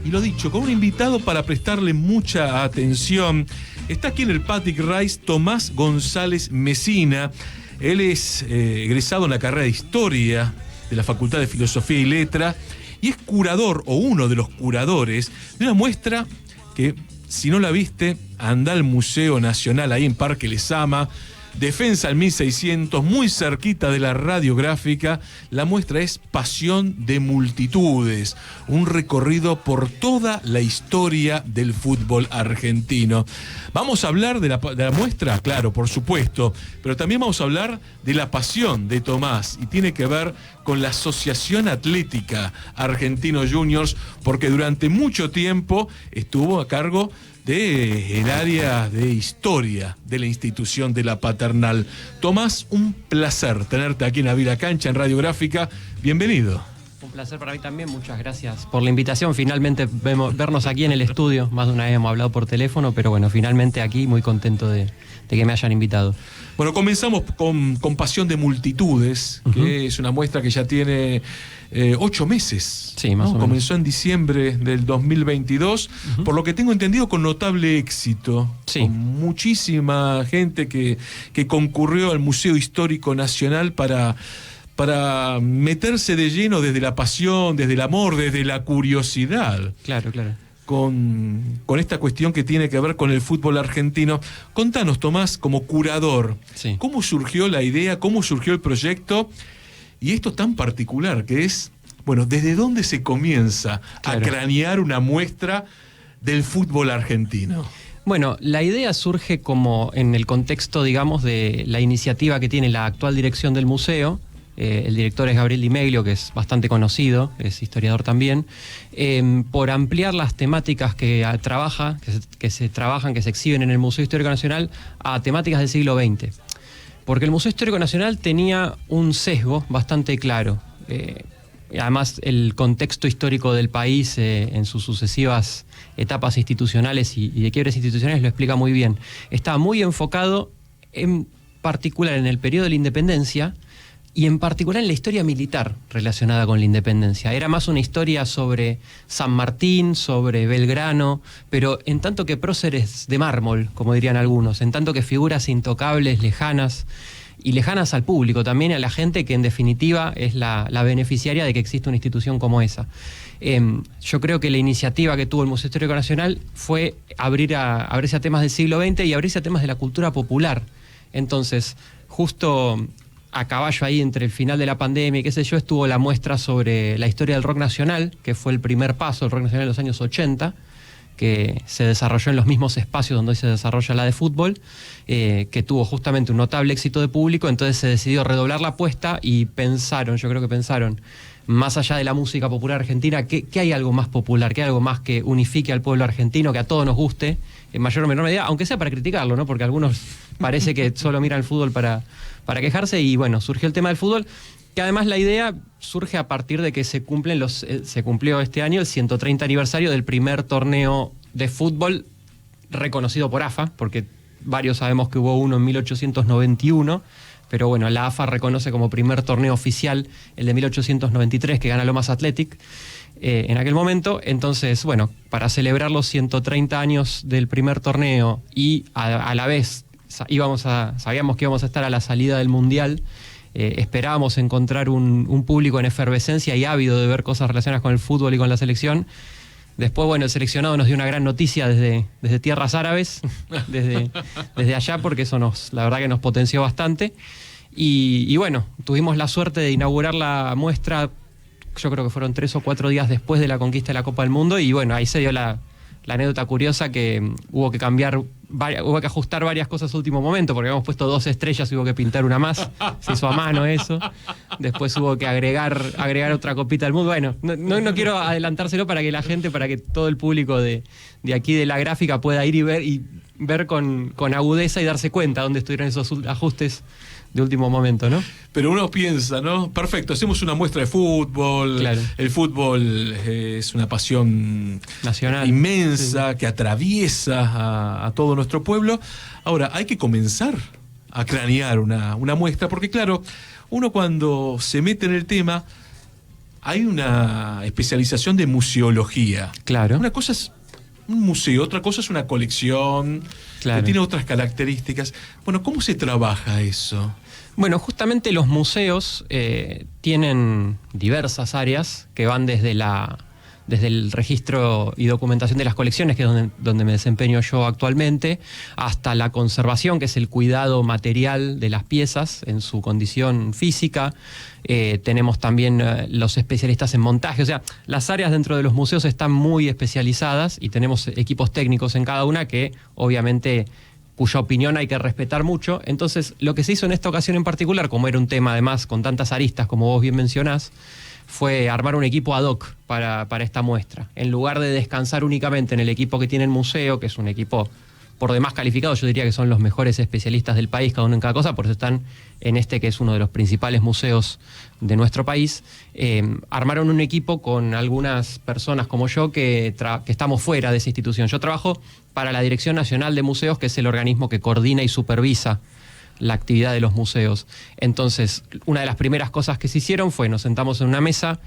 Y lo dicho, con un invitado para prestarle mucha atención. Está aquí en el Patrick Rice Tomás González Mesina. Él es egresado en la carrera de Historia de la Facultad de Filosofía y Letras y es curador, o uno de los curadores, de una muestra que, si no la viste, anda al Museo Nacional, ahí en Parque Lezama, Defensa al 1600, muy cerquita de la Radiográfica. La muestra es Pasión de Multitudes, un recorrido por toda la historia del fútbol argentino. Vamos a hablar de la muestra, claro, por supuesto, pero también vamos a hablar de la pasión de Tomás, y tiene que ver con la Asociación Atlética Argentino Juniors, porque durante mucho tiempo estuvo a cargo del área de historia de la institución de la Paternal. Tomás, un placer tenerte aquí en la Vila Cancha, en Radiográfica. Bienvenido. Un placer para mí también, muchas gracias por la invitación. Finalmente vernos aquí en el estudio. Más de una vez hemos hablado por teléfono, pero bueno, finalmente aquí, muy contento de que me hayan invitado. Bueno, comenzamos con Pasión de Multitudes, que es una muestra que ya tiene 8 meses. Sí, más o menos. Comenzó en diciembre del 2022, por lo que tengo entendido, con notable éxito. Sí. Con muchísima gente que concurrió al Museo Histórico Nacional para meterse de lleno desde la pasión, desde el amor, desde la curiosidad. Claro, claro. Con esta cuestión que tiene que ver con el fútbol argentino. Contanos, Tomás, como curador, sí, ¿cómo surgió la idea, cómo surgió el proyecto? Y esto tan particular que es, bueno, ¿desde dónde se comienza a cranear una muestra del fútbol argentino? Bueno, la idea surge como en el contexto, digamos, de la iniciativa que tiene la actual dirección del museo. El director es Gabriel Di Meglio, que es bastante conocido, es historiador también, por ampliar las temáticas que se exhiben en el Museo Histórico Nacional a temáticas del siglo XX. Porque el Museo Histórico Nacional tenía un sesgo bastante claro. Además, el contexto histórico del país en sus sucesivas etapas institucionales y de quiebres institucionales lo explica muy bien. Estaba muy enfocado en particular en el periodo de la independencia, y en particular en la historia militar relacionada con la independencia. Era más una historia sobre San Martín, sobre Belgrano, pero en tanto que próceres de mármol, como dirían algunos, en tanto que figuras intocables, lejanas, y lejanas al público, también a la gente que en definitiva es la beneficiaria de que exista una institución como esa. Yo creo que la iniciativa que tuvo el Museo Histórico Nacional fue abrirse a temas del siglo XX y abrirse a temas de la cultura popular. Entonces, justo a caballo ahí entre el final de la pandemia y qué sé yo, estuvo la muestra sobre la historia del rock nacional, que fue el primer paso del rock nacional en los años 80, que se desarrolló en los mismos espacios donde hoy se desarrolla la de fútbol, que tuvo justamente un notable éxito de público. Entonces se decidió redoblar la apuesta y yo creo que pensaron, más allá de la música popular argentina, que hay algo más popular, que hay algo más que unifique al pueblo argentino, que a todos nos guste, en mayor o menor medida, aunque sea para criticarlo, ¿no? Porque algunos parece que solo miran el fútbol para quejarse, y bueno, surgió el tema del fútbol, que además la idea surge a partir de que se cumplió este año el 130 aniversario del primer torneo de fútbol reconocido por AFA, porque varios sabemos que hubo uno en 1891, pero bueno, la AFA reconoce como primer torneo oficial el de 1893, que gana Lomas Athletic en aquel momento. Entonces, bueno, para celebrar los 130 años del primer torneo y a la vez sabíamos que íbamos a estar a la salida del Mundial, esperábamos encontrar un público en efervescencia y ávido de ver cosas relacionadas con el fútbol y con la selección. Después, bueno, el seleccionado nos dio una gran noticia desde tierras árabes, desde allá, porque eso la verdad que nos potenció bastante. Y bueno, tuvimos la suerte de inaugurar la muestra, yo creo que fueron 3 o 4 días después de la conquista de la Copa del Mundo, y bueno, ahí se dio la anécdota curiosa que hubo que ajustar varias cosas a último momento, porque habíamos puesto 2 estrellas y hubo que pintar una más, se hizo a mano eso. Después hubo que agregar otra copita del mundo. Bueno, no quiero adelantárselo para que todo el público de aquí de la gráfica pueda ir y ver con agudeza y darse cuenta dónde estuvieron esos ajustes de último momento, ¿no? Pero uno piensa, ¿no? Perfecto, hacemos una muestra de fútbol. Claro. El fútbol es una pasión nacional inmensa, sí, que atraviesa a todo nuestro pueblo. Ahora, hay que comenzar a cranear una muestra, porque claro, uno cuando se mete en el tema hay una especialización de museología. Claro. Una cosa es un museo, otra cosa es una colección, Claro. que tiene otras características. Bueno, ¿cómo se trabaja eso? Bueno, justamente los museos tienen diversas áreas que van desde el registro y documentación de las colecciones, que es donde me desempeño yo actualmente, hasta la conservación, que es el cuidado material de las piezas en su condición física. Tenemos también los especialistas en montaje. O sea, las áreas dentro de los museos están muy especializadas y tenemos equipos técnicos en cada una que obviamente cuya opinión hay que respetar mucho. Entonces, lo que se hizo en esta ocasión en particular, como era un tema además con tantas aristas como vos bien mencionás, fue armar un equipo ad hoc para esta muestra. En lugar de descansar únicamente en el equipo que tiene el museo, que es un equipo por demás calificado, yo diría que son los mejores especialistas del país, cada uno en cada cosa, por eso están en este que es uno de los principales museos de nuestro país. Armaron un equipo con algunas personas como yo que estamos fuera de esa institución. Yo trabajo para la Dirección Nacional de Museos, que es el organismo que coordina y supervisa la actividad de los museos. Entonces, una de las primeras cosas que se hicieron fue, nos sentamos en una mesa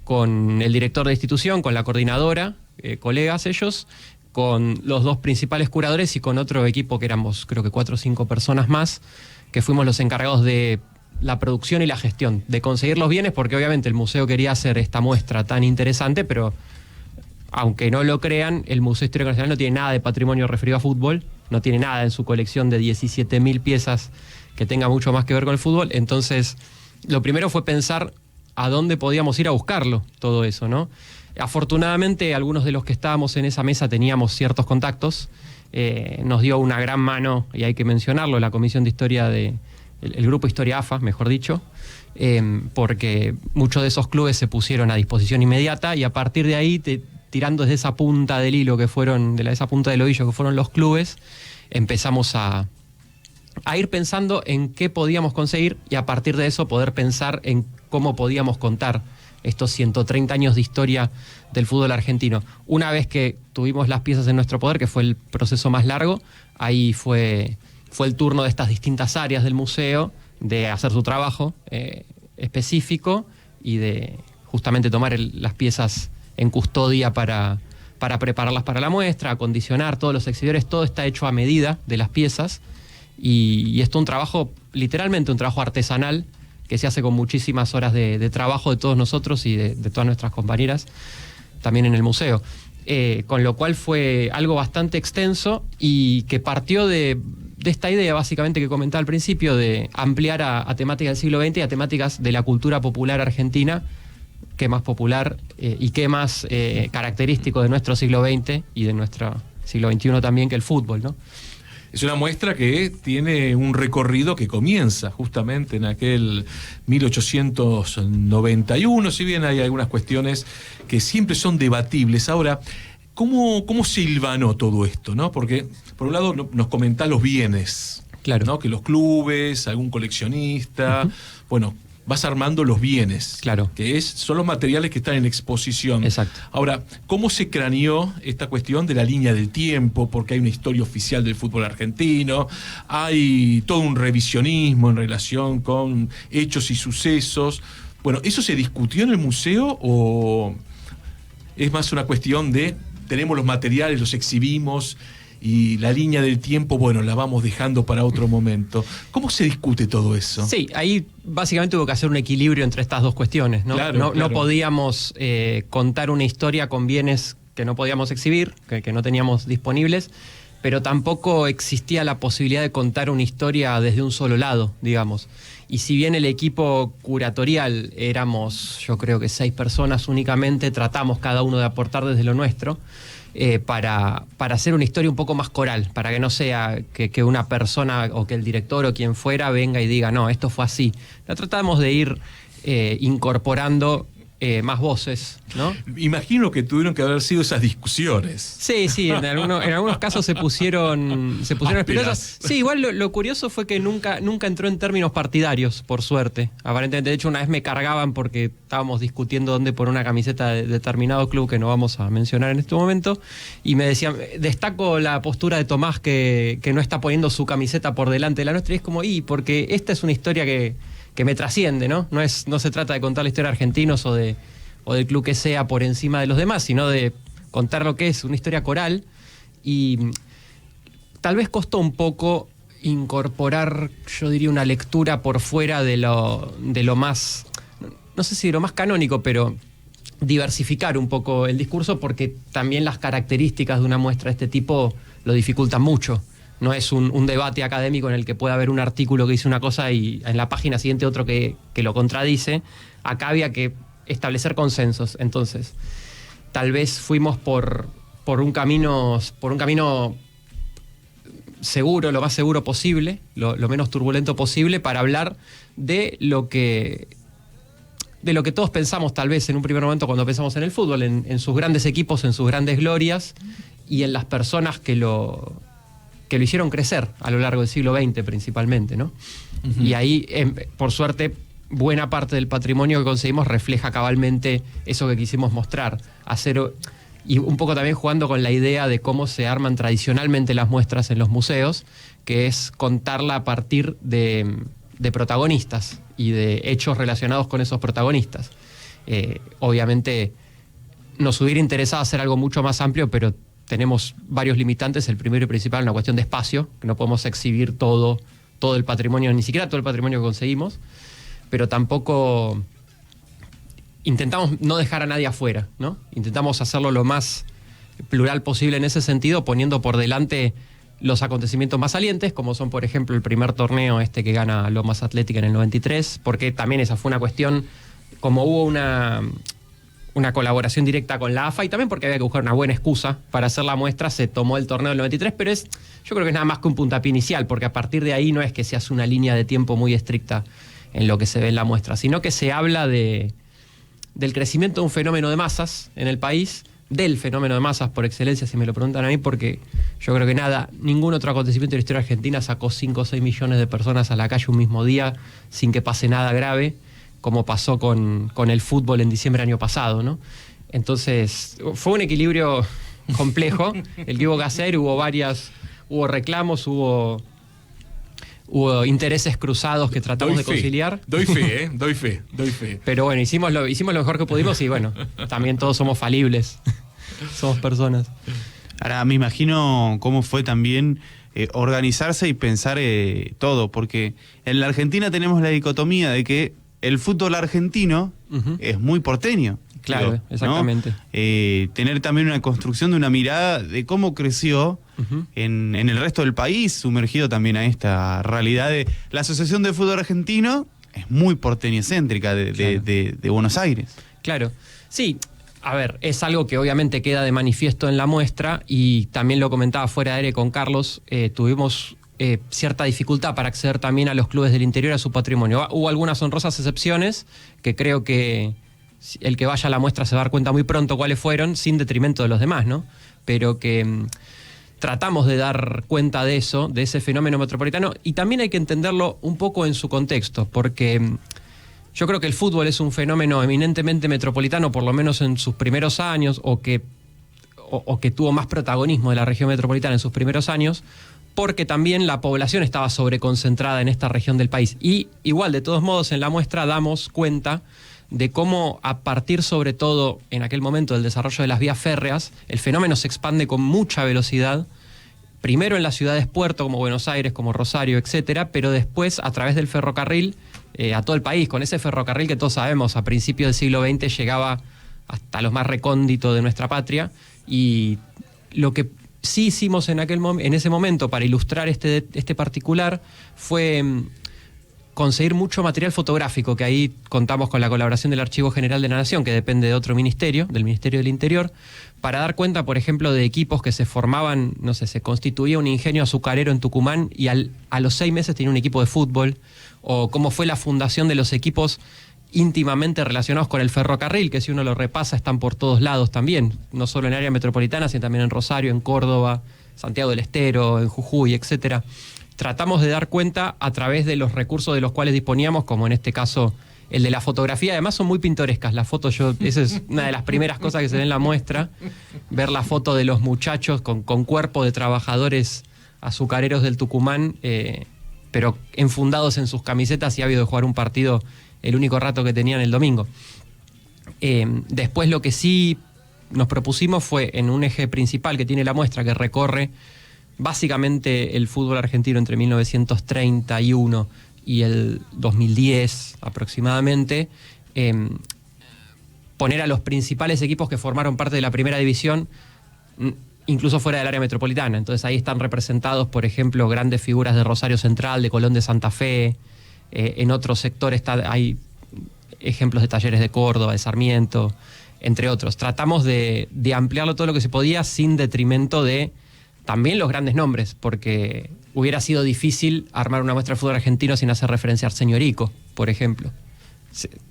con el director de institución, con la coordinadora, colegas ellos, con los dos principales curadores y con otro equipo que éramos, creo que 4 o 5 personas más, que fuimos los encargados de la producción y la gestión, de conseguir los bienes, porque obviamente el museo quería hacer esta muestra tan interesante, pero aunque no lo crean, el Museo Histórico Nacional no tiene nada de patrimonio referido a fútbol, no tiene nada en su colección de 17.000 piezas que tenga mucho más que ver con el fútbol. Entonces, lo primero fue pensar a dónde podíamos ir a buscarlo, todo eso, ¿no? Afortunadamente, algunos de los que estábamos en esa mesa teníamos ciertos contactos. Nos dio una gran mano, y hay que mencionarlo, la Comisión de Historia el Grupo Historia AFA, mejor dicho, porque muchos de esos clubes se pusieron a disposición inmediata y a partir de ahí, tirando desde esa punta del hilo que fueron, esa punta del ovillo que fueron los clubes, empezamos a ir pensando en qué podíamos conseguir y a partir de eso poder pensar en cómo podíamos contar estos 130 años de historia del fútbol argentino. Una vez que tuvimos las piezas en nuestro poder, que fue el proceso más largo, ahí fue el turno de estas distintas áreas del museo de hacer su trabajo específico y de justamente tomar las piezas en custodia para prepararlas para la muestra, acondicionar todos los exhibidores. Todo está hecho a medida de las piezas y esto es un trabajo, literalmente un trabajo artesanal, que se hace con muchísimas horas de trabajo de todos nosotros y de todas nuestras compañeras, también en el museo. Con lo cual fue algo bastante extenso y que partió de esta idea básicamente que comentaba al principio, de ampliar a temáticas del siglo XX y a temáticas de la cultura popular argentina, qué más popular y qué más característico de nuestro siglo XX y de nuestro siglo XXI también que el fútbol, ¿no? Es una muestra que tiene un recorrido que comienza justamente en aquel 1891, si bien hay algunas cuestiones que siempre son debatibles. Ahora, ¿cómo se hilvanó todo esto, ¿no? Porque, por un lado, nos comentás los bienes, claro, ¿no? Que los clubes, algún coleccionista, bueno, vas armando los bienes, claro, que son los materiales que están en exposición. Exacto. Ahora, ¿cómo se craneó esta cuestión de la línea del tiempo? Porque hay una historia oficial del fútbol argentino, hay todo un revisionismo en relación con hechos y sucesos. Bueno, ¿eso se discutió en el museo o es más una cuestión de tenemos los materiales, los exhibimos y la línea del tiempo, bueno, la vamos dejando para otro momento? ¿Cómo se discute todo eso? Sí, ahí básicamente hubo que hacer un equilibrio entre estas dos cuestiones, ¿no? Claro. No podíamos contar una historia con bienes que no podíamos exhibir, que no teníamos disponibles, pero tampoco existía la posibilidad de contar una historia desde un solo lado, digamos. Y si bien el equipo curatorial éramos, yo creo que 6 personas únicamente, tratamos cada uno de aportar desde lo nuestro, para hacer una historia un poco más coral, para que no sea que una persona o que el director o quien fuera venga y diga, no, esto fue así. La tratamos de ir incorporando más voces, ¿no? Imagino que tuvieron que haber sido esas discusiones. Sí, en algunos casos se pusieron espirosas. Sí, igual lo curioso fue que nunca entró en términos partidarios, por suerte. Aparentemente, de hecho, una vez me cargaban porque estábamos discutiendo dónde poner una camiseta de determinado club que no vamos a mencionar en este momento, y me decían, destaco la postura de Tomás que no está poniendo su camiseta por delante de la nuestra, y es como, porque esta es una historia que me trasciende, ¿no? No se trata de contar la historia de argentinos o de o del club que sea por encima de los demás, sino de contar lo que es una historia coral. Y tal vez costó un poco incorporar, yo diría, una lectura por fuera de lo más, no sé si de lo más canónico, pero diversificar un poco el discurso, porque también las características de una muestra de este tipo lo dificultan mucho. No es un debate académico en el que pueda haber un artículo que dice una cosa y en la página siguiente otro que lo contradice. Acá había que establecer consensos. Entonces, tal vez fuimos por un camino seguro, lo más seguro posible, lo menos turbulento posible, para hablar de lo que todos pensamos tal vez en un primer momento cuando pensamos en el fútbol, en sus grandes equipos, en sus grandes glorias y en las personas que lo hicieron crecer a lo largo del siglo XX principalmente, ¿no? Uh-huh. Y ahí, por suerte, buena parte del patrimonio que conseguimos refleja cabalmente eso que quisimos mostrar, y un poco también jugando con la idea de cómo se arman tradicionalmente las muestras en los museos, que es contarla a partir de protagonistas y de hechos relacionados con esos protagonistas. Obviamente nos hubiera interesado hacer algo mucho más amplio, pero tenemos varios limitantes. El primero y principal, una cuestión de espacio, que no podemos exhibir todo el patrimonio, ni siquiera todo el patrimonio que conseguimos, pero tampoco intentamos no dejar a nadie afuera, ¿no? Intentamos hacerlo lo más plural posible en ese sentido, poniendo por delante los acontecimientos más salientes, como son, por ejemplo, el primer torneo que gana Lomas Athletic en el 93, porque también esa fue una cuestión, como hubo una colaboración directa con la AFA y también porque había que buscar una buena excusa para hacer la muestra, se tomó el torneo del 93, pero yo creo que es nada más que un puntapié inicial, porque a partir de ahí no es que se hace una línea de tiempo muy estricta en lo que se ve en la muestra, sino que se habla del crecimiento de un fenómeno de masas en el país, del fenómeno de masas por excelencia, si me lo preguntan a mí, porque yo creo que ningún otro acontecimiento de la historia argentina sacó 5 o 6 millones de personas a la calle un mismo día sin que pase nada grave, como pasó con el fútbol en diciembre del año pasado, ¿no? Entonces, fue un equilibrio complejo el que hubo que hacer, hubo reclamos, hubo intereses cruzados que tratamos de conciliar. Doy fe. Pero bueno, hicimos lo mejor que pudimos y bueno, también todos somos falibles, somos personas. Ahora, me imagino cómo fue también organizarse y pensar todo, porque en la Argentina tenemos la dicotomía de que el fútbol argentino es muy porteño. Claro, ¿no? Exactamente. Tener también una construcción de una mirada de cómo creció en el resto del país, sumergido también a esta realidad de la Asociación de Fútbol Argentino, es muy porteñocéntrica de Buenos Aires. Claro, sí. A ver, es algo que obviamente queda de manifiesto en la muestra y también lo comentaba fuera de aire con Carlos, tuvimos cierta dificultad para acceder también a los clubes del interior, a su patrimonio. Hubo algunas honrosas excepciones que creo que el que vaya a la muestra se va a dar cuenta muy pronto cuáles fueron, sin detrimento de los demás, ¿no? Pero que tratamos de dar cuenta de eso, de ese fenómeno metropolitano, y también hay que entenderlo un poco en su contexto, porque yo creo que el fútbol es un fenómeno eminentemente metropolitano, por lo menos en sus primeros años, o que tuvo más protagonismo de la región metropolitana en sus primeros años, porque también la población estaba sobreconcentrada en esta región del país. Y igual, de todos modos, en la muestra damos cuenta de cómo, a partir sobre todo en aquel momento del desarrollo de las vías férreas, el fenómeno se expande con mucha velocidad, primero en las ciudades puerto como Buenos Aires, como Rosario, etcétera, pero después a través del ferrocarril a todo el país, con ese ferrocarril que todos sabemos a principios del siglo XX llegaba hasta lo más recóndito de nuestra patria. Y lo que sí hicimos en ese momento para ilustrar este particular fue conseguir mucho material fotográfico, que ahí contamos con la colaboración del Archivo General de la Nación, que depende de otro ministerio, del Ministerio del Interior, para dar cuenta, por ejemplo, de equipos que se formaban, no sé, se constituía un ingenio azucarero en Tucumán y a los 6 meses tenía un equipo de fútbol, o cómo fue la fundación de los equipos íntimamente relacionados con el ferrocarril, que si uno lo repasa están por todos lados también, no solo en área metropolitana, sino también en Rosario, en Córdoba, Santiago del Estero, en Jujuy, etcétera. Tratamos de dar cuenta a través de los recursos de los cuales disponíamos, como en este caso el de la fotografía. Además son muy pintorescas las fotos, esa es una de las primeras cosas que se ve en la muestra, ver la foto de los muchachos con cuerpo de trabajadores azucareros del Tucumán, pero enfundados en sus camisetas y ávidos de jugar un partido el único rato que tenían el domingo. Después lo que sí nos propusimos fue en un eje principal que tiene la muestra, que recorre básicamente el fútbol argentino entre 1931 y el 2010 aproximadamente, poner a los principales equipos que formaron parte de la primera división, incluso fuera del área metropolitana. Entonces ahí están representados, por ejemplo, grandes figuras de Rosario Central, de Colón de Santa Fe. En otros sectores hay ejemplos de Talleres de Córdoba, de Sarmiento, entre otros. Tratamos de ampliarlo todo lo que se podía sin detrimento de también los grandes nombres, porque hubiera sido difícil armar una muestra de fútbol argentino sin hacer referencia a Señorico, por ejemplo.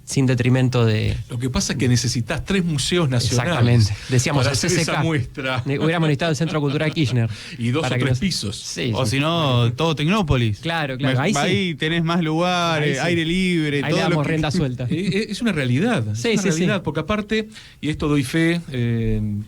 Sin detrimento de... Lo que pasa es que necesitas 3 museos nacionales. Exactamente. Decíamos para el hacer CCK. Esa muestra. Hubiéramos necesitado el Centro Cultural Kirchner. Y 2 o 3 pisos. Sí, O sí. si no, todo Tecnópolis. Claro. Ahí tenés más lugares, Ahí sí. aire libre, Ahí todo le damos lo que... rienda suelta. Es una realidad. Sí, es una sí, realidad, sí. porque aparte, y esto doy fe,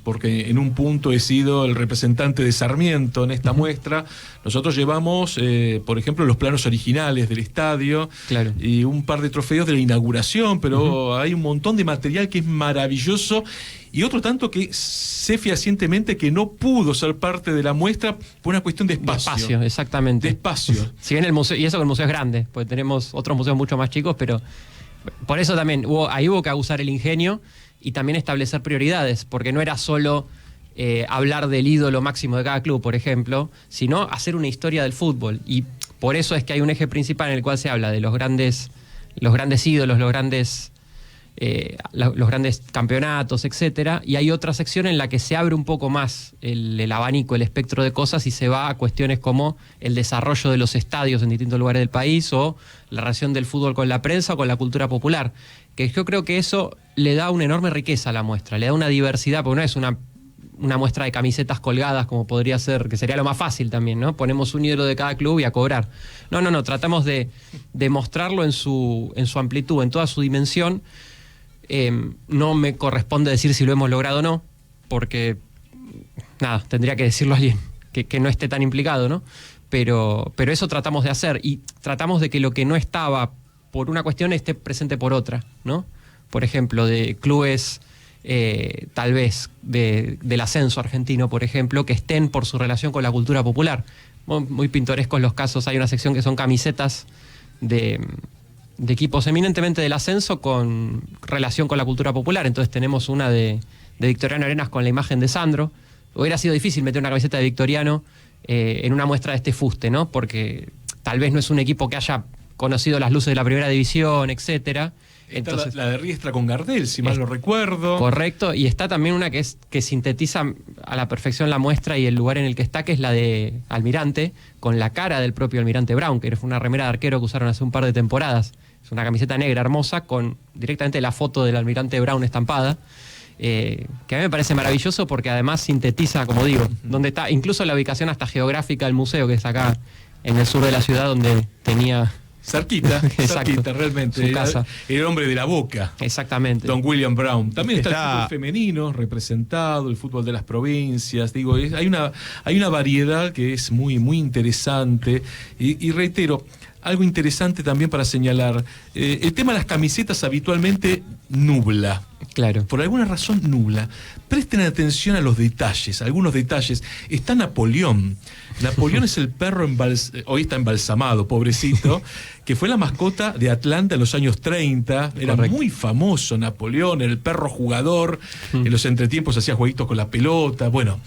porque en un punto he sido el representante de Sarmiento en esta muestra, nosotros llevamos, por ejemplo, los planos originales del estadio, Claro. y un par de trofeos de la inauguración, pero hay un montón de material que es maravilloso, y otro tanto que sé fehacientemente que no pudo ser parte de la muestra por una cuestión de espacio. Espacio, exactamente. De espacio. Si bien el museo, y eso que el museo es grande, porque tenemos otros museos mucho más chicos, pero por eso también ahí hubo que usar el ingenio y también establecer prioridades, porque no era solo hablar del ídolo máximo de cada club, por ejemplo, sino hacer una historia del fútbol. Y por eso es que hay un eje principal en el cual se habla de los grandes ídolos, los grandes campeonatos, etcétera, y hay otra sección en la que se abre un poco más el abanico, el espectro de cosas, y se va a cuestiones como el desarrollo de los estadios en distintos lugares del país o la relación del fútbol con la prensa o con la cultura popular, que yo creo que eso le da una enorme riqueza a la muestra, le da una diversidad, porque no es una muestra de camisetas colgadas como podría ser, que sería lo más fácil también, ¿no? Ponemos un ídolo de cada club y a cobrar. No, tratamos de mostrarlo en su amplitud, en toda su dimensión. No me corresponde decir si lo hemos logrado o no, porque nada, tendría que decirlo alguien que no esté tan implicado, ¿no? Pero eso tratamos de hacer, y tratamos de que lo que no estaba por una cuestión esté presente por otra, ¿no? Por ejemplo, de clubes tal vez del ascenso argentino, por ejemplo, que estén por su relación con la cultura popular. Muy pintorescos los casos, hay una sección que son camisetas de equipos eminentemente del ascenso con relación con la cultura popular. Entonces tenemos una de Victoriano Arenas con la imagen de Sandro. Hubiera sido difícil meter una camiseta de Victoriano en una muestra de este fuste, ¿no? Porque tal vez no es un equipo que haya conocido las luces de la primera división, etcétera. Está Entonces, la de Riestra con Gardel, si mal no recuerdo. Correcto, y está también una que sintetiza a la perfección la muestra y el lugar en el que está, que es la de Almirante, con la cara del propio Almirante Brown, que fue una remera de arquero que usaron hace un par de temporadas. Es una camiseta negra hermosa con directamente la foto del Almirante Brown estampada, que a mí me parece maravilloso porque además sintetiza, como digo, donde está, incluso la ubicación hasta geográfica del museo, que es acá en el sur de la ciudad, donde tenía... Cerquita, realmente. Su casa. Era el hombre de la Boca. Exactamente. Don William Brown. También está el fútbol Está femenino representado, el fútbol de las provincias. Digo, hay una variedad que es muy, muy interesante. Y reitero, algo interesante también para señalar. El tema de las camisetas habitualmente nubla. Claro. Por alguna razón nubla. Presten atención a los detalles, algunos detalles. Está Napoleón. Napoleón es el perro hoy está embalsamado, pobrecito, que fue la mascota de Atlanta en los años 30. Era Correcto. muy famoso Napoleón, el perro jugador. En los entretiempos hacía jueguitos con la pelota. Bueno,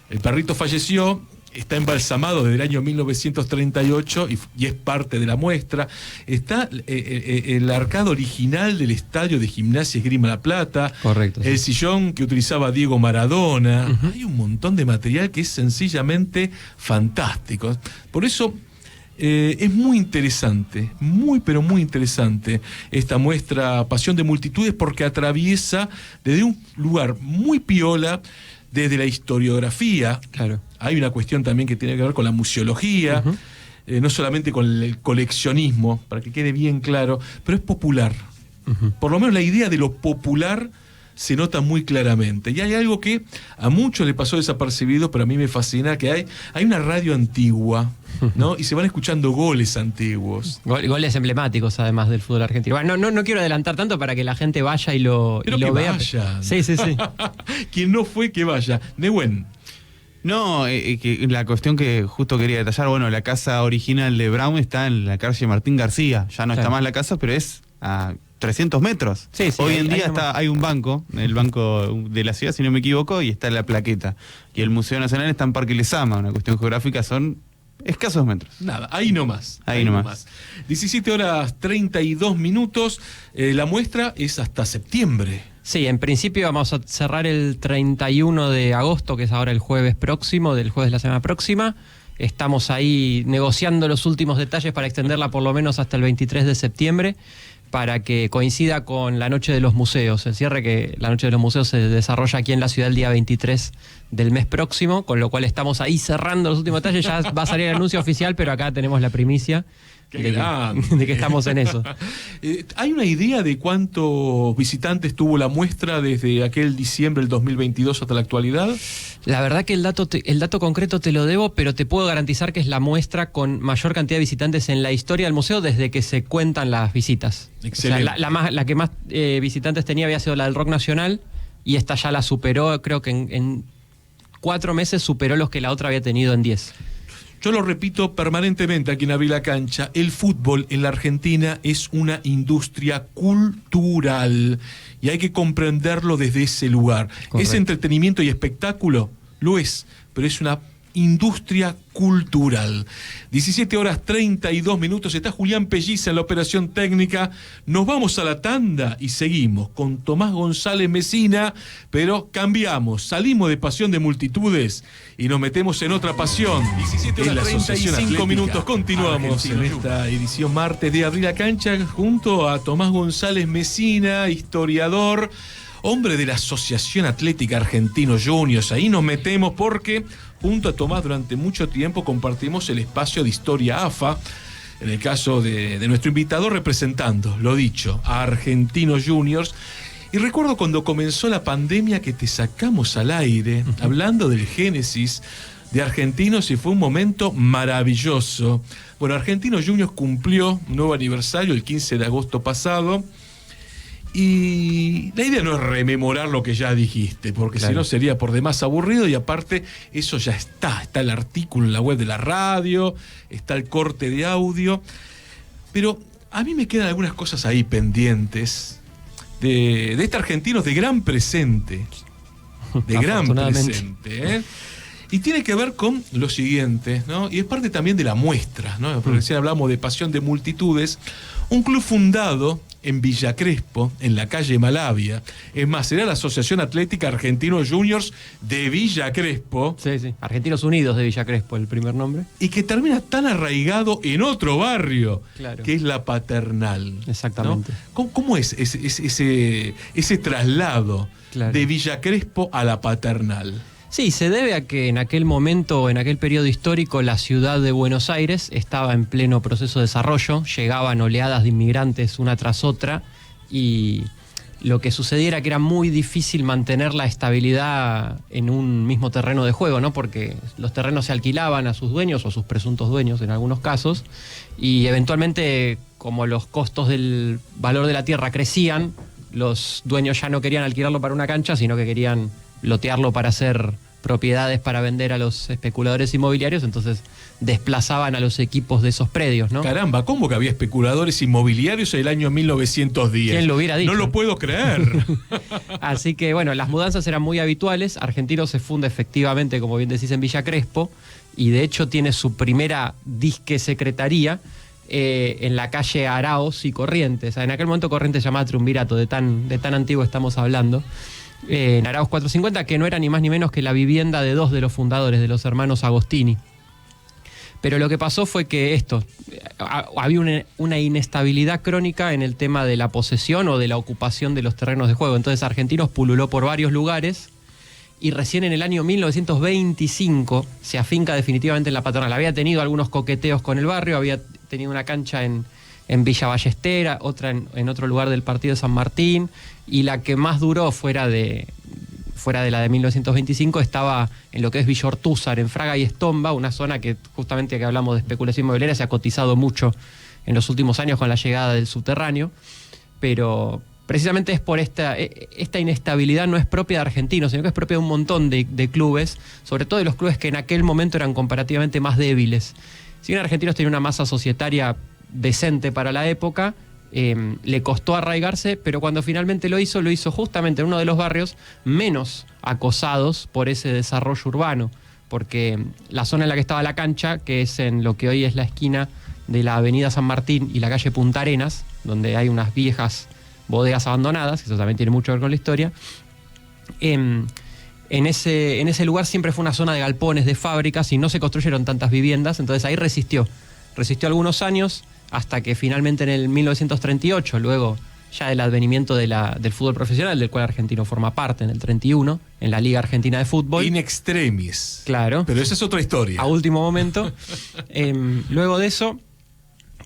el perrito falleció. Está embalsamado desde el año 1938 y es parte de la muestra. Está el arcado original del estadio de Gimnasia Esgrima La Plata. Correcto, El sí. sillón que utilizaba Diego Maradona. Hay un montón de material que es sencillamente fantástico. Por eso es muy interesante, pero muy interesante esta muestra Pasión de Multitudes, porque atraviesa desde un lugar muy piola, desde la historiografía. Claro. Hay una cuestión también que tiene que ver con la museología, no solamente con el coleccionismo, para que quede bien claro, pero es popular. Por lo menos la idea de lo popular se nota muy claramente. Y hay algo que a muchos le pasó desapercibido, pero a mí me fascina, que hay una radio antigua, ¿no? Y se van escuchando goles antiguos. Goles emblemáticos, además, del fútbol argentino. Bueno, no quiero adelantar tanto para que la gente vaya y lo vea. Vayan. Sí. Quien no fue, que vaya. Nehuen. No, que la cuestión que justo quería detallar, bueno, la casa original de Brown está en la calle Martín García. Ya no está más la casa, pero es a 300 metros. Sí, Hoy en día hay un banco, el banco de la ciudad, si no me equivoco, y está la plaqueta. Y el Museo Nacional está en Parque Lezama, una cuestión geográfica, son escasos metros. Nada, ahí nomás. 17:32. La muestra es hasta septiembre. Sí, en principio vamos a cerrar el 31 de agosto, que es ahora el jueves próximo, del jueves de la semana próxima. Estamos ahí negociando los últimos detalles para extenderla por lo menos hasta el 23 de septiembre, para que coincida con la Noche de los Museos. El cierre, que la Noche de los Museos se desarrolla aquí en la ciudad el día 23 del mes próximo, con lo cual estamos ahí cerrando los últimos detalles. Ya va a salir el anuncio oficial, pero acá tenemos la primicia de que estamos en eso. ¿Hay una idea de cuántos visitantes tuvo la muestra desde aquel diciembre del 2022 hasta la actualidad? La verdad que el dato concreto te lo debo, pero te puedo garantizar que es la muestra con mayor cantidad de visitantes en la historia del museo desde que se cuentan las visitas. Excelente. O sea, la que más visitantes tenía había sido la del Rock Nacional, y esta ya la superó, creo que en 4 meses superó los que la otra había tenido en 10. Yo lo repito permanentemente aquí en Abrí la Cancha, el fútbol en la Argentina es una industria cultural y hay que comprenderlo desde ese lugar. Correcto. ¿Es entretenimiento y espectáculo? Lo es, pero es una industria cultural. 17:32. Está Julián Pelliza en la operación técnica. Nos vamos a la tanda y seguimos con Tomás González Mesina, pero cambiamos, salimos de Pasión de Multitudes y nos metemos en otra pasión. 17:35. Continuamos en esta edición martes de Abrí la Cancha junto a Tomás González Mesina, historiador, hombre de la Asociación Atlética Argentino Juniors. Ahí nos metemos porque junto a Tomás durante mucho tiempo compartimos el espacio de Historia AFA, en el caso de nuestro invitado representando, lo dicho, a Argentinos Juniors. Y recuerdo cuando comenzó la pandemia que te sacamos al aire, hablando del génesis de Argentinos, y fue un momento maravilloso. Bueno, Argentinos Juniors cumplió un nuevo aniversario el 15 de agosto pasado. Y la idea no es rememorar lo que ya dijiste, porque claro, si no sería por demás aburrido, y aparte eso ya está el artículo en la web de la radio, está el corte de audio, pero a mí me quedan algunas cosas ahí pendientes de este Argentinos de gran presente, y tiene que ver con lo siguiente, ¿no? Y es parte también de la muestra, ¿no? Porque recién hablamos de Pasión de Multitudes, un club fundado en Villa Crespo, en la calle Malavia. Es más, será la Asociación Atlética Argentinos Juniors de Villa Crespo. Sí. Argentinos Unidos de Villa Crespo, el primer nombre. Y que termina tan arraigado en otro barrio, claro, que es la Paternal. Exactamente. ¿No? ¿Cómo es ese traslado, claro, de Villa Crespo a la Paternal? Sí, se debe a que en aquel momento, en aquel periodo histórico, la ciudad de Buenos Aires estaba en pleno proceso de desarrollo, llegaban oleadas de inmigrantes una tras otra, y lo que sucedía era que era muy difícil mantener la estabilidad en un mismo terreno de juego, ¿no? Porque los terrenos se alquilaban a sus dueños o a sus presuntos dueños en algunos casos, y eventualmente, como los costos del valor de la tierra crecían, los dueños ya no querían alquilarlo para una cancha, sino que querían lotearlo para hacer propiedades para vender a los especuladores inmobiliarios, entonces desplazaban a los equipos de esos predios, ¿no? Caramba, ¿cómo que había especuladores inmobiliarios en el año 1910? ¿Quién lo hubiera dicho? No lo puedo creer. Así que, bueno, las mudanzas eran muy habituales. Argentinos se funda efectivamente, como bien decís, en Villa Crespo, y de hecho tiene su primera disque secretaría en la calle Araos y Corrientes. En aquel momento Corrientes se llamaba Triunvirato, de tan antiguo estamos hablando. En Arauz 450, que no era ni más ni menos que la vivienda de 2 de los fundadores, de los hermanos Agostini. Pero lo que pasó fue que había una inestabilidad crónica en el tema de la posesión o de la ocupación de los terrenos de juego. Entonces Argentinos pululó por varios lugares, y recién en el año 1925 se afinca definitivamente en la Paternal. Había tenido algunos coqueteos con el barrio, había tenido una cancha en en Villa Ballester, otra en otro lugar del partido de San Martín, y la que más duró fuera de la de 1925 estaba en lo que es Villa Ortúzar, en Fraga y Estomba, una zona que justamente que hablamos de especulación inmobiliaria se ha cotizado mucho en los últimos años con la llegada del subterráneo, pero precisamente es por esta inestabilidad, no es propia de Argentinos, sino que es propia de un montón de clubes, sobre todo de los clubes que en aquel momento eran comparativamente más débiles. Si bien Argentinos tenía una masa societaria decente para la época, le costó arraigarse, pero cuando finalmente lo hizo justamente en uno de los barrios menos acosados por ese desarrollo urbano, porque la zona en la que estaba la cancha, que es en lo que hoy es la esquina de la avenida San Martín y la calle Punta Arenas, donde hay unas viejas bodegas abandonadas, eso también tiene mucho que ver con la historia, en ese lugar siempre fue una zona de galpones, de fábricas, y no se construyeron tantas viviendas, entonces ahí resistió algunos años, hasta que finalmente en el 1938, luego ya del advenimiento del fútbol profesional, del cual Argentino forma parte en el 31, en la Liga Argentina de Fútbol. In extremis. Claro. Pero esa es otra historia. A último momento. Luego de eso,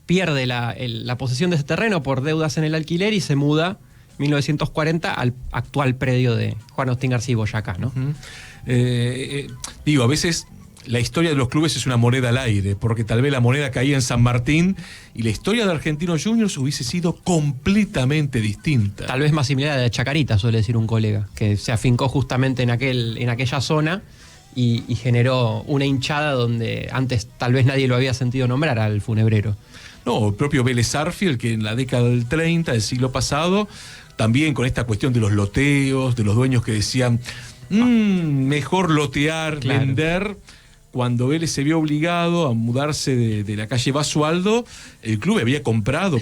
pierde la posesión de ese terreno por deudas en el alquiler y se muda 1940 al actual predio de Juan Agustín García y Boyacá, ¿no? Digo, a veces la historia de los clubes es una moneda al aire, porque tal vez la moneda caía en San Martín y la historia de Argentinos Juniors hubiese sido completamente distinta. Tal vez más similar a la de Chacarita, suele decir un colega, que se afincó justamente en aquella zona y generó una hinchada donde antes tal vez nadie lo había sentido nombrar al Funebrero. No, el propio Vélez Sarsfield, que en la década del 30 del siglo pasado, también con esta cuestión de los loteos, de los dueños que decían, mejor lotear, claro, vender. Cuando Vélez se vio obligado a mudarse de la calle Basualdo, el club había comprado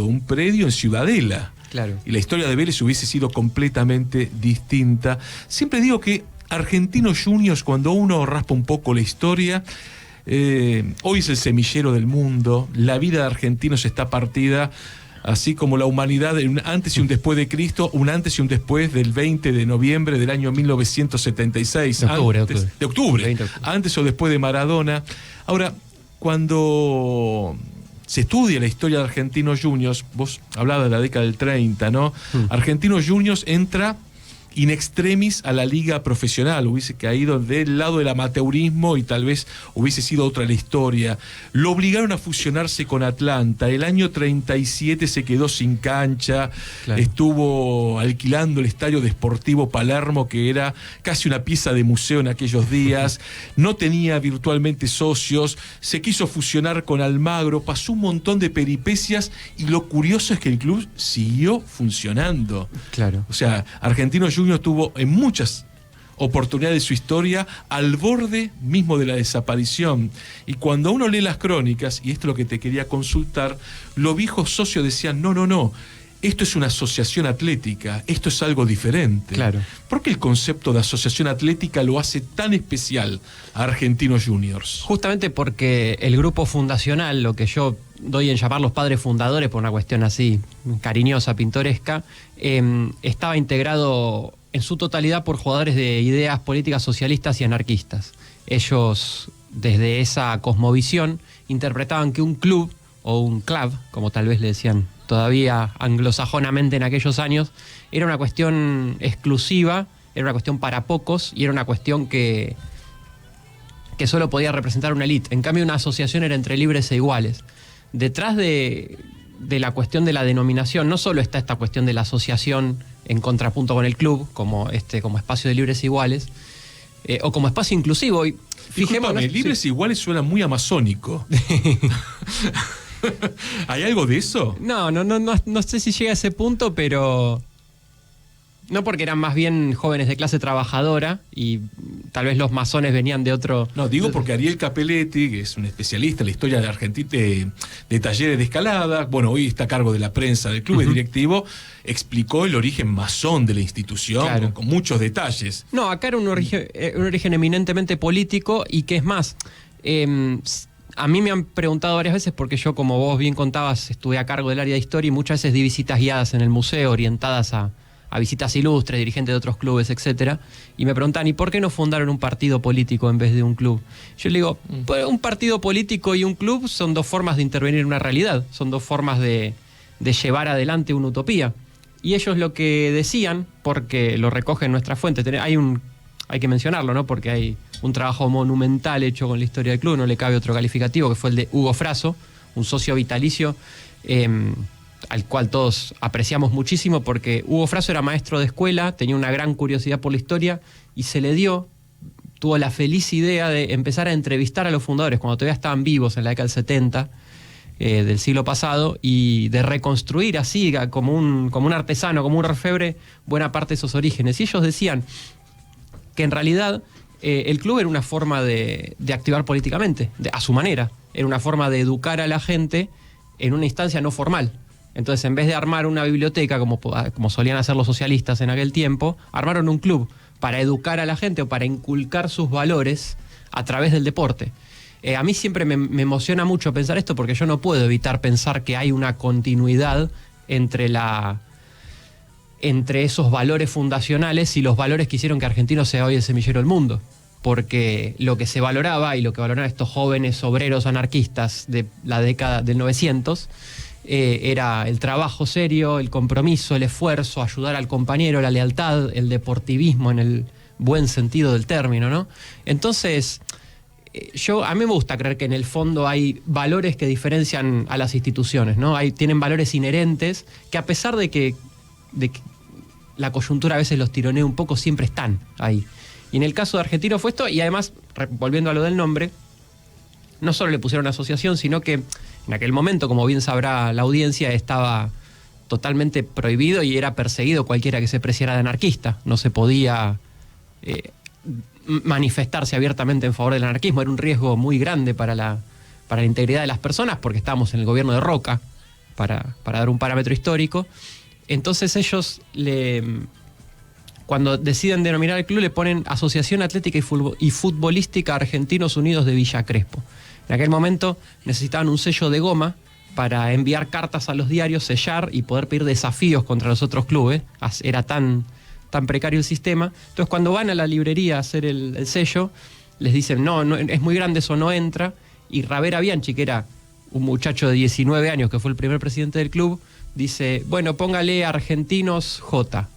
un predio en Ciudadela. Claro. Y la historia de Vélez hubiese sido completamente distinta. Siempre digo que Argentinos Juniors, cuando uno raspa un poco la historia, hoy es el semillero del mundo. La vida de Argentinos está partida, así como la humanidad, un antes y un después de Cristo, un antes y un después del 20 de noviembre del año 1976. De octubre. Antes o después de Maradona. Ahora, cuando se estudia la historia de Argentinos Juniors, vos hablabas de la década del 30, ¿no? Argentinos Juniors entra in extremis a la liga profesional, hubiese caído del lado del amateurismo y tal vez hubiese sido otra la historia. Lo obligaron a fusionarse con Atlanta. El año 37 se quedó sin cancha, claro, estuvo alquilando el estadio de Sportivo Palermo, que era casi una pieza de museo en aquellos días, no tenía virtualmente socios, se quiso fusionar con Almagro, pasó un montón de peripecias y lo curioso es que el club siguió funcionando. Claro. O sea, Argentinos Juniors tuvo en muchas oportunidades de su historia al borde mismo de la desaparición. Y cuando uno lee las crónicas, y esto es lo que te quería consultar, los viejos socios decían, no, esto es una asociación atlética, esto es algo diferente. Claro. ¿Por qué el concepto de asociación atlética lo hace tan especial a Argentinos Juniors? Justamente porque el grupo fundacional, lo que yo doy en llamar los padres fundadores por una cuestión así cariñosa, pintoresca, estaba integrado en su totalidad por jugadores de ideas políticas socialistas y anarquistas. Ellos, desde esa cosmovisión, interpretaban que un club, o un club, como tal vez le decían todavía anglosajonamente en aquellos años, era una cuestión exclusiva, era una cuestión para pocos y era una cuestión que solo podía representar una élite. En cambio, una asociación era entre libres e iguales. Detrás de la cuestión de la denominación no solo está esta cuestión de la asociación en contrapunto con el club, como espacio de libres e iguales, o como espacio inclusivo. Y fijémonos, libres e iguales suena muy amazónico. ¿Hay algo de eso? No sé si llega a ese punto, pero no, porque eran más bien jóvenes de clase trabajadora y tal vez los masones venían de otro... No, digo porque Ariel Capelletti, que es un especialista en la historia de Argentina, de talleres de escalada, bueno, hoy está a cargo de la prensa del club, es directivo, explicó el origen masón de la institución, claro, con muchos detalles. No, acá era un origen eminentemente político y que es más... a mí me han preguntado varias veces, porque yo, como vos bien contabas, estuve a cargo del área de historia y muchas veces di visitas guiadas en el museo orientadas a a visitas ilustres, dirigentes de otros clubes, etcétera, y me preguntan, ¿y por qué no fundaron un partido político en vez de un club? Yo le digo, pues un partido político y un club son dos formas de intervenir en una realidad, son dos formas de llevar adelante una utopía. Y ellos lo que decían, porque lo recogen nuestras fuentes, hay que mencionarlo, ¿no? Porque hay un trabajo monumental hecho con la historia del club, no le cabe otro calificativo, que fue el de Hugo Fraso, un socio vitalicio, al cual todos apreciamos muchísimo, porque Hugo Fraso era maestro de escuela, tenía una gran curiosidad por la historia, y tuvo la feliz idea de empezar a entrevistar a los fundadores, cuando todavía estaban vivos en la década del 70, del siglo pasado, y de reconstruir así, como un artesano, como un orfebre, buena parte de esos orígenes. Y ellos decían que en realidad el club era una forma de activar políticamente, a su manera. Era una forma de educar a la gente en una instancia no formal. Entonces, en vez de armar una biblioteca, como solían hacer los socialistas en aquel tiempo, armaron un club para educar a la gente o para inculcar sus valores a través del deporte. A mí siempre me emociona mucho pensar esto, porque yo no puedo evitar pensar que hay una continuidad entre esos valores fundacionales y los valores que hicieron que Argentinos sea hoy el semillero del mundo. Porque lo que se valoraba y lo que valoraban estos jóvenes obreros anarquistas de la década del 900 era el trabajo serio, el compromiso, el esfuerzo, ayudar al compañero, la lealtad, el deportivismo en el buen sentido del término, ¿no? Entonces, a mí me gusta creer que en el fondo hay valores que diferencian a las instituciones, ¿no? Tienen valores inherentes que, a pesar de que la coyuntura a veces los tironea un poco, siempre están ahí. Y en el caso de Argentino fue esto, y además, volviendo a lo del nombre, no solo le pusieron asociación, sino que en aquel momento, como bien sabrá la audiencia, estaba totalmente prohibido y era perseguido cualquiera que se preciara de anarquista. No se podía manifestarse abiertamente en favor del anarquismo. Era un riesgo muy grande para la integridad de las personas, porque estábamos en el gobierno de Roca, para dar un parámetro histórico. Entonces ellos, cuando deciden denominar al club, le ponen Asociación Atlética y Futbolística Argentinos Unidos de Villa Crespo. En aquel momento necesitaban un sello de goma para enviar cartas a los diarios, sellar y poder pedir desafíos contra los otros clubes. Era tan precario el sistema. Entonces, cuando van a la librería a hacer el sello, les dicen, no, es muy grande, eso no entra. Y Ravera Bianchi, que era un muchacho de 19 años, que fue el primer presidente del club, dice, bueno, póngale Argentinos J,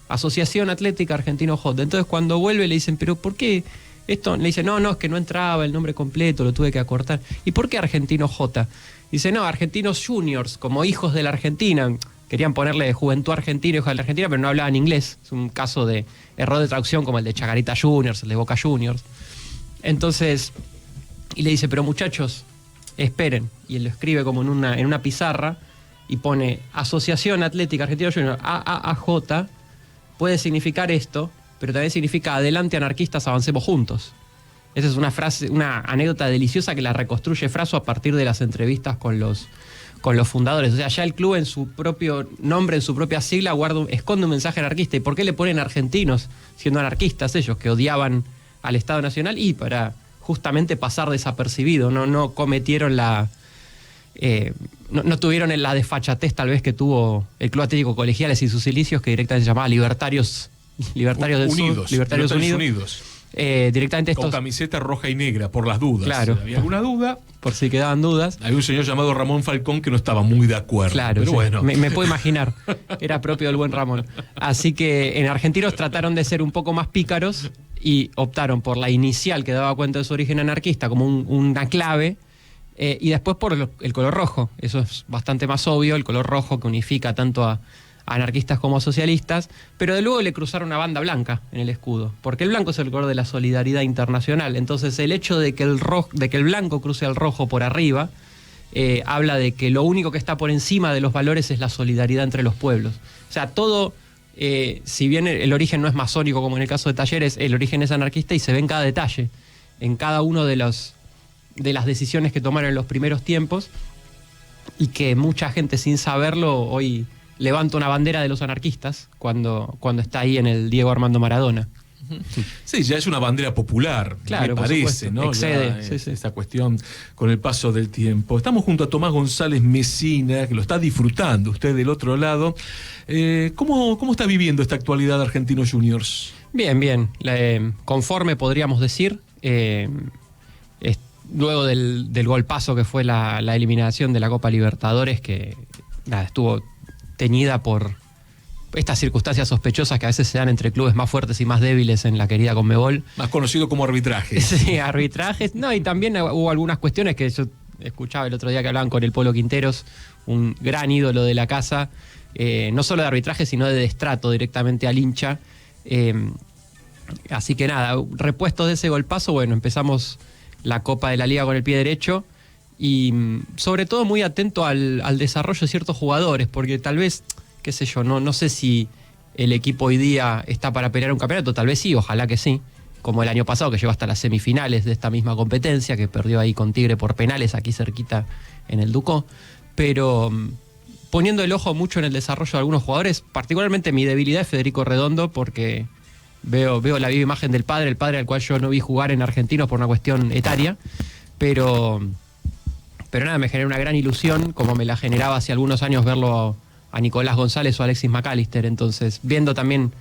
Asociación Atlética Argentinos J. Entonces, cuando vuelve, le dicen, ¿pero por qué esto? Le dice, no, es que no entraba el nombre completo, lo tuve que acortar. ¿Y por qué Argentinos J? Dice, no, Argentinos Juniors, como hijos de la Argentina. Querían ponerle Juventud Argentina, hijos de la Argentina, pero no hablaban inglés. Es un caso de error de traducción, como el de Chacarita Juniors, el de Boca Juniors. Entonces, y le dice, pero muchachos, esperen. Y él lo escribe como en una pizarra y pone Asociación Atlética Argentina Juniors, AAJ, puede significar esto, pero también significa adelante anarquistas, avancemos juntos. Esa es una frase, una anécdota deliciosa que la reconstruye Fraso a partir de las entrevistas con los fundadores. O sea, ya el club en su propio nombre, en su propia sigla, esconde un mensaje anarquista. ¿Y por qué le ponen argentinos siendo anarquistas ellos, que odiaban al Estado Nacional? Y para justamente pasar desapercibido, no cometieron no tuvieron la desfachatez tal vez que tuvo el Club Atlético Colegiales y sus ilicios, que directamente se llamaba Libertarios del Sur, Libertarios Unidos. Directamente con camiseta roja y negra, por las dudas. Claro. Si había alguna duda, por si quedaban dudas. Hay un señor llamado Ramón Falcón que no estaba muy de acuerdo. Claro, pero sí, bueno. Me puedo imaginar. Era propio del buen Ramón. Así que en Argentinos trataron de ser un poco más pícaros y optaron por la inicial, que daba cuenta de su origen anarquista, como una clave, y después por el color rojo. Eso es bastante más obvio, el color rojo que unifica tanto a anarquistas como socialistas, pero de luego le cruzaron una banda blanca en el escudo, porque el blanco es el color de la solidaridad internacional. Entonces el hecho de que el blanco cruce al rojo por arriba habla de que lo único que está por encima de los valores es la solidaridad entre los pueblos. O sea, todo, si bien el origen no es masónico como en el caso de Talleres, el origen es anarquista y se ve en cada detalle, en cada uno de las decisiones que tomaron en los primeros tiempos, y que mucha gente sin saberlo hoy levanta una bandera de los anarquistas cuando está ahí en el Diego Armando Maradona. Sí, ya es una bandera popular, Claro, me por parece, supuesto. ¿no? Excede, Ya, sí. esta cuestión con el paso del tiempo. Estamos junto a Tomás González Mesina, que lo está disfrutando usted del otro lado. ¿Cómo está viviendo esta actualidad de Argentinos Juniors? Bien. Conforme podríamos decir. Luego del golpazo que fue la eliminación de la Copa Libertadores, que estuvo teñida por estas circunstancias sospechosas que a veces se dan entre clubes más fuertes y más débiles en la querida Conmebol. Más conocido como arbitraje. Sí, arbitrajes. No, y también hubo algunas cuestiones que yo escuchaba el otro día que hablaban con el Polo Quinteros, un gran ídolo de la casa, no solo de arbitraje, sino de destrato directamente al hincha. Así que nada, repuestos de ese golpazo, bueno, empezamos la Copa de la Liga con el pie derecho y sobre todo muy atento al desarrollo de ciertos jugadores, porque tal vez, qué sé yo, no sé si el equipo hoy día está para pelear un campeonato, tal vez sí, ojalá que sí, como el año pasado que llegó hasta las semifinales de esta misma competencia, que perdió ahí con Tigre por penales aquí cerquita en el Ducó, pero poniendo el ojo mucho en el desarrollo de algunos jugadores, particularmente mi debilidad es Federico Redondo, porque veo la viva imagen del padre, el padre al cual yo no vi jugar en Argentinos por una cuestión etaria, pero nada, me genera una gran ilusión, como me la generaba hace algunos años verlo a Nicolás González o a Alexis McAllister. Entonces, viendo también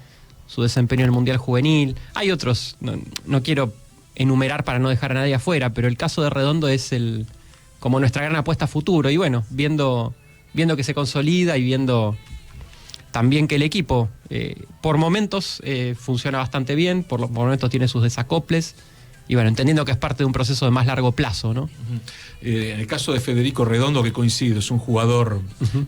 su desempeño en el Mundial Juvenil, hay otros, no quiero enumerar para no dejar a nadie afuera, pero el caso de Redondo es como nuestra gran apuesta a futuro, y bueno, viendo que se consolida y viendo también que el equipo por momentos funciona bastante bien, por momentos tiene sus desacoples, y bueno, entendiendo que es parte de un proceso de más largo plazo, ¿no? En el caso de Federico Redondo, que coincido, es un jugador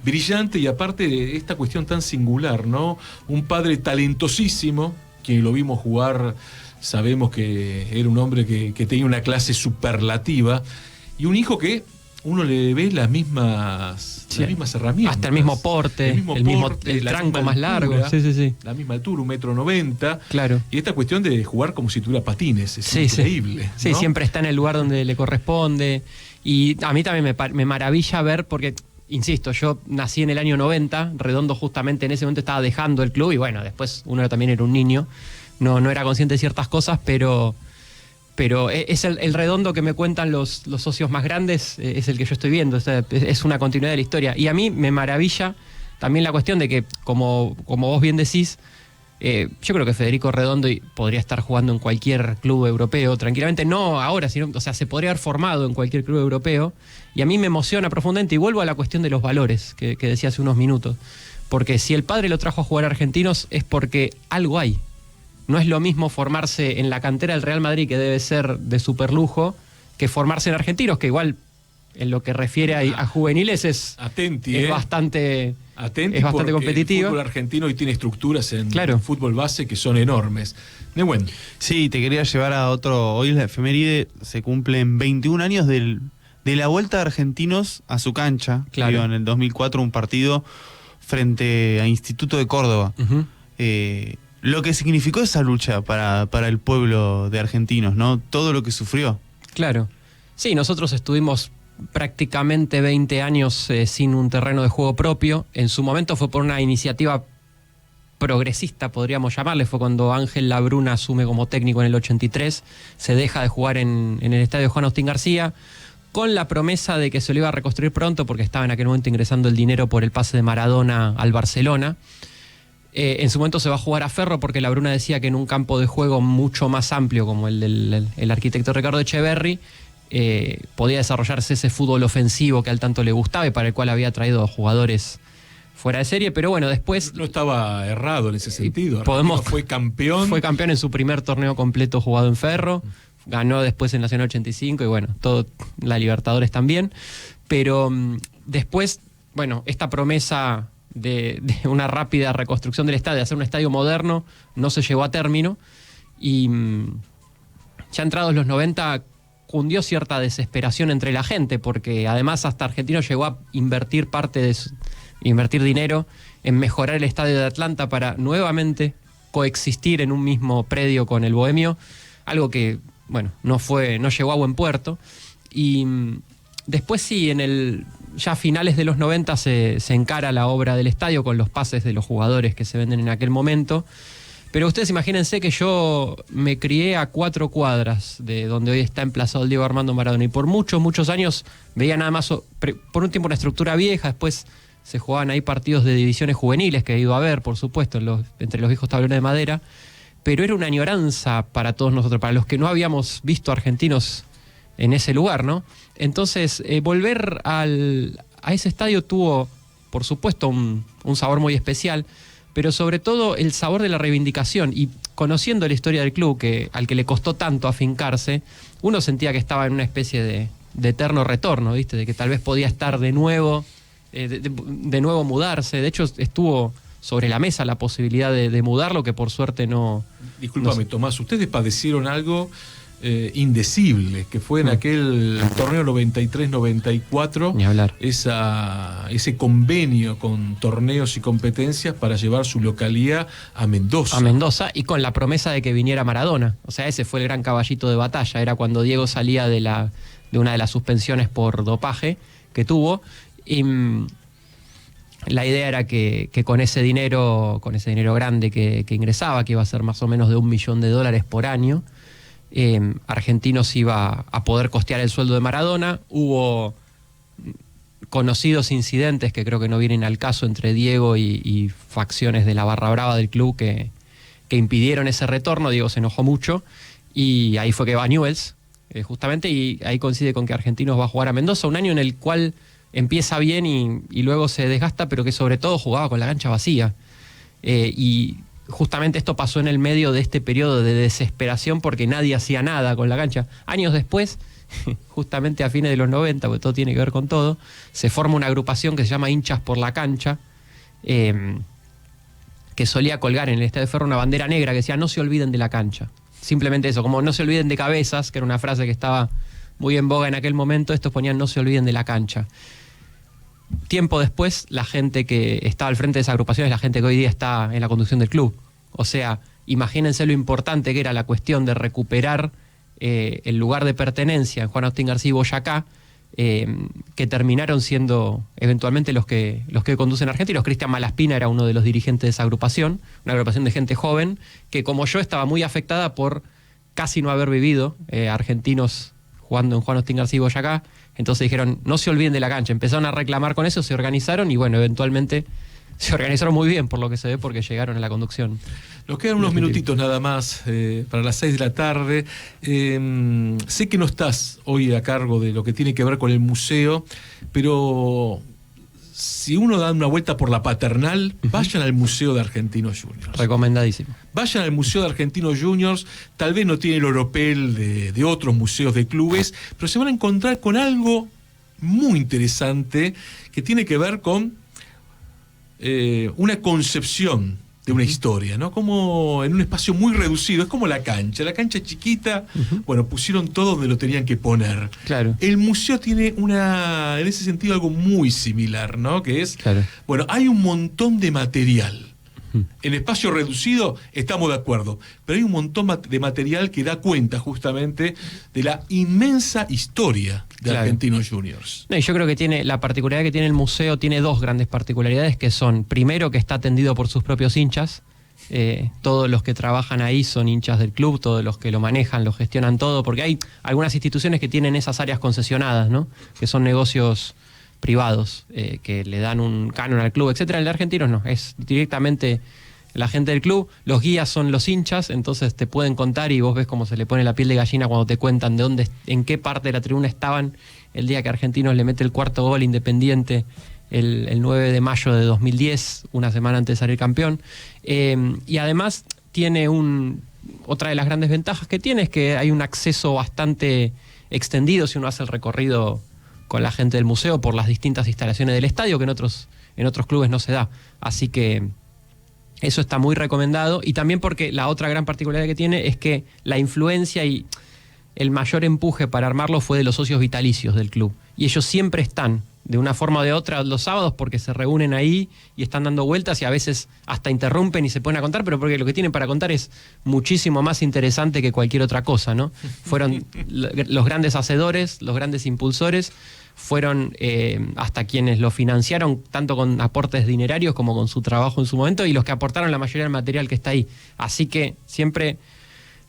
brillante y aparte de esta cuestión tan singular, ¿no? Un padre talentosísimo, quien lo vimos jugar, sabemos que era un hombre que tenía una clase superlativa, y un hijo que uno le ve las mismas herramientas. Hasta el mismo porte, el tranco más largo. Sí. La misma altura, 1,90 m. Claro. Y esta cuestión de jugar como si tuviera patines, es increíble. Sí, ¿no? siempre está en el lugar donde le corresponde. Y a mí también me maravilla ver, porque, insisto, yo nací en el año 90, Redondo justamente en ese momento estaba dejando el club, y bueno, después uno también era un niño, no era consciente de ciertas cosas, pero es el Redondo que me cuentan los socios más grandes, es el que yo estoy viendo, es una continuidad de la historia. Y a mí me maravilla también la cuestión de que, como vos bien decís, yo creo que Federico Redondo podría estar jugando en cualquier club europeo tranquilamente, no ahora, sino, o sea, se podría haber formado en cualquier club europeo, y a mí me emociona profundamente, y vuelvo a la cuestión de los valores que decía hace unos minutos, porque si el padre lo trajo a jugar a Argentinos es porque algo hay. No es lo mismo formarse en la cantera del Real Madrid, que debe ser de superlujo, que formarse en Argentinos, que igual en lo que refiere a juveniles es bastante competitiva. El fútbol argentino hoy tiene estructuras en claro. fútbol base que son enormes. Bueno. Sí, te quería llevar a otro. Hoy la efeméride se cumplen 21 años de la vuelta de Argentinos a su cancha. Claro. Digo, en el 2004 un partido frente a Instituto de Córdoba. Uh-huh. Lo que significó esa lucha para el pueblo de Argentinos, ¿no? Todo lo que sufrió. Claro. Sí, nosotros estuvimos prácticamente 20 años sin un terreno de juego propio. En su momento fue por una iniciativa progresista, podríamos llamarle. Fue cuando Ángel Labruna asume como técnico en el 83. Se deja de jugar en el estadio Juan Agustín García, con la promesa de que se lo iba a reconstruir pronto, porque estaba en aquel momento ingresando el dinero por el pase de Maradona al Barcelona. En su momento se va a jugar a Ferro, porque Labruna decía que en un campo de juego mucho más amplio como el del arquitecto Ricardo Echeverri podía desarrollarse ese fútbol ofensivo que al tanto le gustaba y para el cual había traído jugadores fuera de serie. Pero bueno, después no estaba errado en ese sentido. Fue campeón en su primer torneo completo jugado en Ferro, ganó después en Nacional 85 y bueno, todo la Libertadores también. Pero después, bueno, esta promesa de una rápida reconstrucción del estadio, de hacer un estadio moderno, no se llevó a término, y ya entrados los 90 cundió cierta desesperación entre la gente, porque además hasta Argentinos llegó a invertir invertir dinero en mejorar el estadio de Atlanta para nuevamente coexistir en un mismo predio con el Bohemio, algo que, bueno, no llegó a buen puerto. Y después sí, ya a finales de los 90 se encara la obra del estadio con los pases de los jugadores que se venden en aquel momento, Pero ustedes imagínense que yo me crié a 4 cuadras de donde hoy está emplazado el Diego Armando Maradona, y por muchos años veía nada más, por un tiempo, una estructura vieja. Después se jugaban ahí partidos de divisiones juveniles que he ido a ver, por supuesto, entre los viejos tablones de madera, pero era una añoranza para todos nosotros, para los que no habíamos visto argentinos en ese lugar, ¿no? Entonces, volver a ese estadio tuvo, por supuesto, un sabor muy especial, pero sobre todo el sabor de la reivindicación. Y conociendo la historia del club, al que le costó tanto afincarse, uno sentía que estaba en una especie de eterno retorno, ¿viste? De que tal vez podía estar de nuevo, de nuevo mudarse. De hecho, estuvo sobre la mesa la posibilidad de mudarlo, que por suerte no... Discúlpame, Tomás, ustedes padecieron algo indecible, que fue en aquel torneo 93-94, ni hablar, ese convenio con torneos y competencias para llevar su localía a Mendoza. A Mendoza, y con la promesa de que viniera Maradona. O sea, ese fue el gran caballito de batalla. Era cuando Diego salía de una de las suspensiones por dopaje que tuvo, y la idea era que con ese dinero grande que ingresaba, que iba a ser más o menos de $1 millón por año, Argentinos iba a poder costear el sueldo de Maradona. Hubo conocidos incidentes que creo que no vienen al caso entre Diego y facciones de la barra brava del club que impidieron ese retorno. Diego se enojó mucho y ahí fue que va Newell's, justamente, y ahí coincide con que Argentinos va a jugar a Mendoza, un año en el cual empieza bien y luego se desgasta, pero que sobre todo jugaba con la cancha vacía. Y justamente esto pasó en el medio de este periodo de desesperación porque nadie hacía nada con la cancha. Años después, justamente a fines de los 90, porque todo tiene que ver con todo, se forma una agrupación que se llama Hinchas por la Cancha, que solía colgar en el Estadio de Ferro una bandera negra que decía "no se olviden de la cancha". Simplemente eso, como "no se olviden de Cabezas", que era una frase que estaba muy en boga en aquel momento, estos ponían "no se olviden de la cancha". Tiempo después, la gente que estaba al frente de esa agrupación es la gente que hoy día está en la conducción del club. O sea, imagínense lo importante que era la cuestión de recuperar el lugar de pertenencia en Juan Agustín García y Boyacá, que terminaron siendo eventualmente los que conducen a Argentinos. Cristian Malaspina era uno de los dirigentes de esa agrupación, una agrupación de gente joven, que como yo estaba muy afectada por casi no haber vivido Argentinos jugando en Juan Agustín García y Boyacá. Entonces dijeron, no se olviden de la cancha. Empezaron a reclamar con eso, se organizaron y bueno, eventualmente se organizaron muy bien, por lo que se ve, porque llegaron a la conducción. Nos quedan unos minutitos nada más para las 6 de la tarde. Sé que no estás hoy a cargo de lo que tiene que ver con el museo, pero si uno da una vuelta por la Paternal, vayan al Museo de Argentinos Juniors. Recomendadísimo. Vayan al Museo de Argentinos Juniors. Tal vez no tiene el oropel de otros museos de clubes, pero se van a encontrar con algo muy interesante que tiene que ver con una concepción de una historia, ¿no? Como en un espacio muy reducido, es como la cancha es chiquita, bueno, pusieron todo donde lo tenían que poner. Claro. El museo tiene en ese sentido algo muy similar, ¿no? Que es, claro, bueno, hay un montón de material. En espacio reducido estamos de acuerdo, pero hay un montón de material que da cuenta justamente de la inmensa historia de claro. Argentinos Juniors. No, y yo creo que la particularidad que tiene el museo tiene dos grandes particularidades, que son, primero, que está atendido por sus propios hinchas. Todos los que trabajan ahí son hinchas del club, todos los que lo manejan, lo gestionan todo, porque hay algunas instituciones que tienen esas áreas concesionadas, ¿no? Que son negocios privados, que le dan un canon al club, etcétera. El de Argentinos no, es directamente la gente del club. Los guías son los hinchas, entonces te pueden contar y vos ves cómo se le pone la piel de gallina cuando te cuentan en qué parte de la tribuna estaban el día que Argentinos le mete el cuarto gol Independiente el 9 de mayo de 2010, una semana antes de salir campeón. Y además tiene otra de las grandes ventajas que tiene es que hay un acceso bastante extendido si uno hace el recorrido con la gente del museo por las distintas instalaciones del estadio, que en otros clubes no se da. Así que eso está muy recomendado. Y también porque la otra gran particularidad que tiene es que la influencia y el mayor empuje para armarlo fue de los socios vitalicios del club. Y ellos siempre están de una forma o de otra los sábados porque se reúnen ahí y están dando vueltas y a veces hasta interrumpen y se ponen a contar, pero porque lo que tienen para contar es muchísimo más interesante que cualquier otra cosa, ¿no? Fueron los grandes hacedores, los grandes impulsores, fueron hasta quienes lo financiaron tanto con aportes dinerarios como con su trabajo en su momento y los que aportaron la mayoría del material que está ahí. Así que siempre...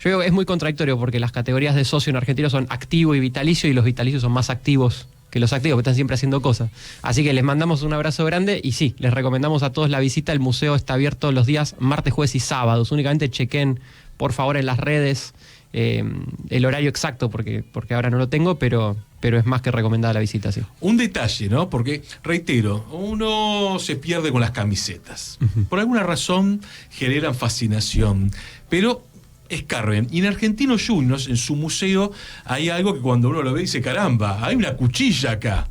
Yo digo, es muy contradictorio porque las categorías de socio en Argentina son activo y vitalicio y los vitalicios son más activos que los activos, que están siempre haciendo cosas. Así que les mandamos un abrazo grande y sí, les recomendamos a todos la visita. El museo está abierto los días martes, jueves y sábados. Únicamente chequen, por favor, en las redes el horario exacto porque ahora no lo tengo, pero es más que recomendada la visita, sí. Un detalle, ¿no? Porque, reitero, uno se pierde con las camisetas. Por alguna razón generan fascinación, pero... escarben. Y en Argentinos Juniors, en su museo, hay algo que cuando uno lo ve dice, caramba, hay una cuchilla acá.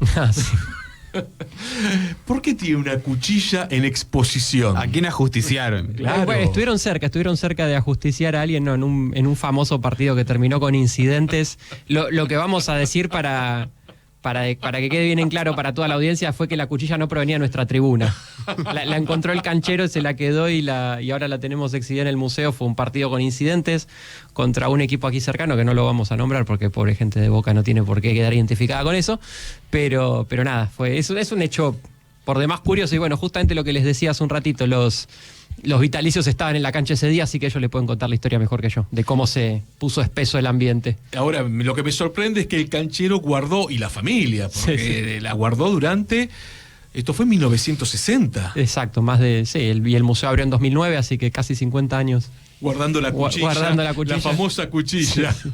¿Por qué tiene una cuchilla en exposición? ¿A quién ajusticiaron? Claro. Bueno, estuvieron cerca de ajusticiar a alguien, ¿no? en un famoso partido que terminó con incidentes. Lo que vamos a decir para que quede bien en claro para toda la audiencia fue que la cuchilla no provenía de nuestra tribuna. La encontró el canchero, se la quedó y ahora la tenemos exhibida en el museo. Fue un partido con incidentes contra un equipo aquí cercano que no lo vamos a nombrar porque pobre gente de Boca no tiene por qué quedar identificada con eso. Pero nada, es un hecho por demás curioso. Y bueno, justamente lo que les decía hace un ratito, los vitalicios estaban en la cancha ese día, así que ellos le pueden contar la historia mejor que yo, de cómo se puso espeso el ambiente. Ahora, lo que me sorprende es que el canchero guardó, y la familia, porque la guardó durante... Esto fue en 1960. Exacto, y el museo abrió en 2009, así que casi 50 años. Guardando la cuchilla. La famosa cuchilla. Sí.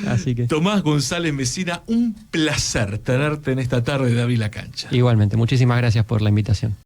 Así que... Tomás González Mesina, un placer tenerte en esta tarde de Abrir la Cancha. Igualmente, muchísimas gracias por la invitación.